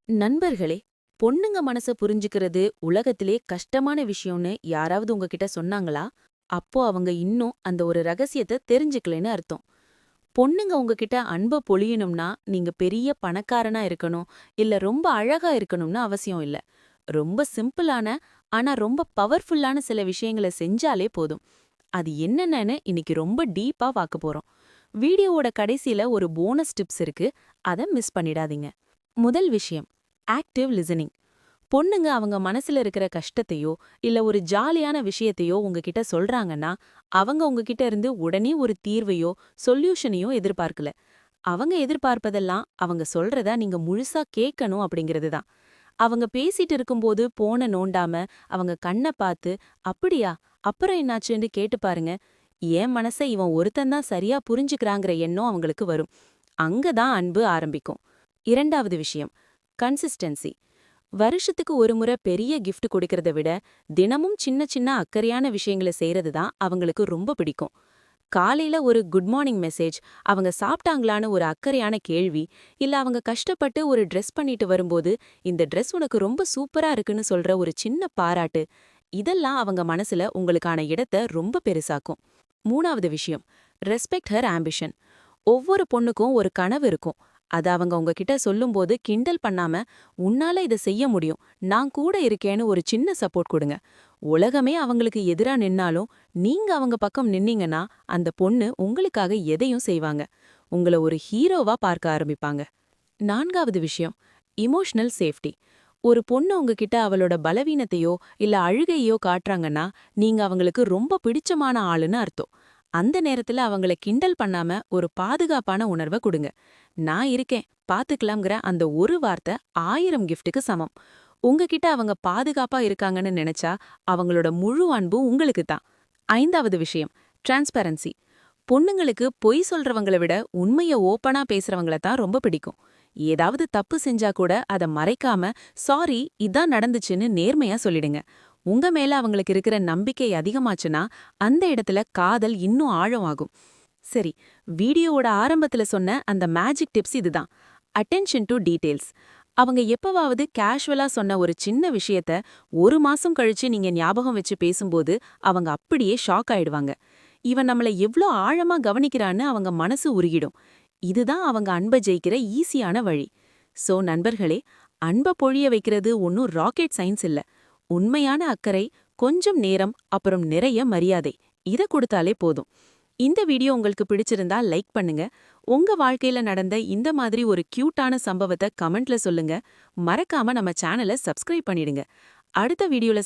நண்பர்களே, பொண்ணுங்க மனச புரிஞ்சுக்கிறது உலகத்திலே கஷ்டமான விஷயம்னு யாராவது உங்ககிட்ட சொன்னாங்களா? அப்போ அவங்க இன்னும் அந்த ஒரு ரகசியத்த தெரிஞ்சுக்கலைன்னு அர்த்தம். பொண்ணுங்க உங்ககிட்ட அன்ப பொழியணும்னா, நீங்க பெரிய பணக்காரனா இருக்கணும், இல்ல ரொம்ப அழகா இருக்கணும்னு அவசியம் இல்ல. ரொம்ப சிம்பிளான, ஆனா ரொம்ப பவர்ஃபுல்லான சில விஷயங்கள செஞ்சாலே போதும். அது என்னென்னன்னு இன்னைக்கு ரொம்ப டீப்பா பார்க்க போறோம். வீடியோவோட கடைசில ஒரு போனஸ் டிப்ஸ் இருக்கு. அத மிஸ் பண்ணிடாதீங்க. முதல் விஷயம், ஆக்டிவ் லிசனிங். பொண்ணுங்க அவங்க மனசுல இருக்கிற கஷ்டத்தையோ இல்ல ஒரு ஜாலியான விஷயத்தையோ உங்ககிட்ட சொல்றாங்கன்னா, அவங்க உங்ககிட்ட இருந்து உடனே ஒரு தீர்வையோ சொல்யூஷனையோ எதிர்பார்க்கல. அவங்க எதிர்பார்ப்பதெல்லாம் அவங்க சொல்றத நீங்க முழுசா கேட்கணும் அப்படிங்கிறது தான். அவங்க பேசிட்டு இருக்கும்போது போன நோண்டாம அவங்க கண்ண பார்த்து, அப்படியா, அப்புறம் என்னாச்சுன்னு கேட்டு பாருங்க. என் மனச இவன் ஒருத்தன் தான் சரியா புரிஞ்சுக்கிறாங்கிற எண்ணம் அவங்களுக்கு வரும். அங்க தான் அன்பு ஆரம்பிக்கும். இரண்டாவது விஷயம், கன்சிஸ்டன்சி. வருஷத்துக்கு ஒரு முறை பெரிய கிஃப்ட் கொடுக்கறத விட தினமும் சின்ன சின்ன அக்கறையான விஷயங்களை செய்யறது தான் அவங்களுக்கு ரொம்ப பிடிக்கும். காலையில ஒரு குட் மார்னிங் மெசேஜ், அவங்க சாப்பிட்டாங்களான்னு ஒரு அக்கறையான கேள்வி, இல்ல அவங்க கஷ்டப்பட்டு ஒரு ட்ரெஸ் பண்ணிட்டு வரும்போது இந்த ட்ரெஸ் உனக்கு ரொம்ப சூப்பரா இருக்குன்னு சொல்ற ஒரு சின்ன பாராட்டு, இதெல்லாம் அவங்க மனசுல உங்களுக்கான இடத்த ரொம்ப பெருசாக்கும். மூணாவது விஷயம், ரெஸ்பெக்ட் ஹர் ஆம்பிஷன். ஒவ்வொரு பொண்ணுக்கும் ஒரு கனவு இருக்கும். அத அவங்க உங்ககிட்ட சொல்லும்போது கிண்டல் பண்ணாம, உன்னால இத செய்ய முடியும், நான் கூட இருக்கேன்னு ஒரு சின்ன சப்போர்ட் கொடுங்க. உலகமே அவங்களுக்கு எதிரா நின்னாலும் நீங்க அவங்க பக்கம் நின்னீங்கன்னா அந்த பொண்ணு உங்களுக்காக எதையும் செய்வாங்க. உங்கள ஒரு ஹீரோவா பார்க்க ஆரம்பிப்பாங்க. நான்காவது விஷயம், இமோஷனல் சேஃப்டி. ஒரு பொண்ணு உங்ககிட்ட அவளோட பலவீனத்தையோ இல்ல அழுகையோ காட்டுறாங்கன்னா, நீங்க அவங்களுக்கு ரொம்ப பிடிச்சமான ஆளுன்னு அர்த்தம். அந்த நேரத்துல அவங்கள கிண்டல் பண்ணாம ஒரு பாதுகாப்பான உணர்வை கொடுங்க. நான் இருக்கேன், பாத்துக்கலாம்ங்கிற அந்த ஒரு வார்த்தை 1000 கிஃப்ட்டுக்கு சமம். உங்ககிட்ட அவங்க பாதுகாப்பா இருக்காங்கன்னு நினைச்சா அவங்களோட முழு அன்பும் உங்களுக்கு தான். ஐந்தாவது விஷயம், டிரான்ஸ்பரன்சி. பொண்ணுங்களுக்கு பொய் சொல்றவங்கள விட உண்மைய ஓப்பனா பேசுறவங்கள தான் ரொம்ப பிடிக்கும். ஏதாவது தப்பு செஞ்சா கூட அத மறைக்காம, சாரி இதான் நடந்துச்சுன்னு நேர்மையா சொல்லிடுங்க. உங்க மேல அவங்களுக்கு இருக்கிற நம்பிக்கை அதிகமாச்சுன்னா அந்த இடத்துல காதல் இன்னும் ஆழமாகும். சரி, வீடியோவோட ஆரம்பத்துல சொன்ன அந்த மேஜிக் டிப்ஸ் இதுதான். Attention to details. அவங்க எப்பவாவது கேஷுவலா சொன்ன ஒரு சின்ன விஷயத்த ஒரு மாசம் கழிச்சு நீங்க ஞாபகம் வச்சு பேசும்போது அவங்க அப்படியே ஷாக் ஆயிடுவாங்க. இவன் நம்மள எவ்ளோ ஆழமா கவனிக்கிறான்னு அவங்க மனசு உருகிடும். இதுதான் அவங்க அன்ப ஜெயிக்கிற ஈஸியான வழி. சோ நண்பர்களே, அன்ப பொழிய வைக்கிறது ஒன்னும் ராக்கெட் சயின்ஸ் இல்ல. உண்மையான அக்கறை, கொஞ்சம் நேரம், அப்புறம் நிறைய மரியாதை. இத கொடுத்தாலே போதும். இந்த வீடியோ உங்களுக்கு பிடிச்சிருந்தா லைக் பண்ணுங்க. உங்க வாழ்க்கையில நடந்த இந்த மாதிரி ஒரு கியூட்டான சம்பவத்தை கமெண்ட்ல சொல்லுங்க. மறக்காம நம்ம சேனலை சப்ஸ்கிரைப் பண்ணிடுங்க. அடுத்த வீடியோல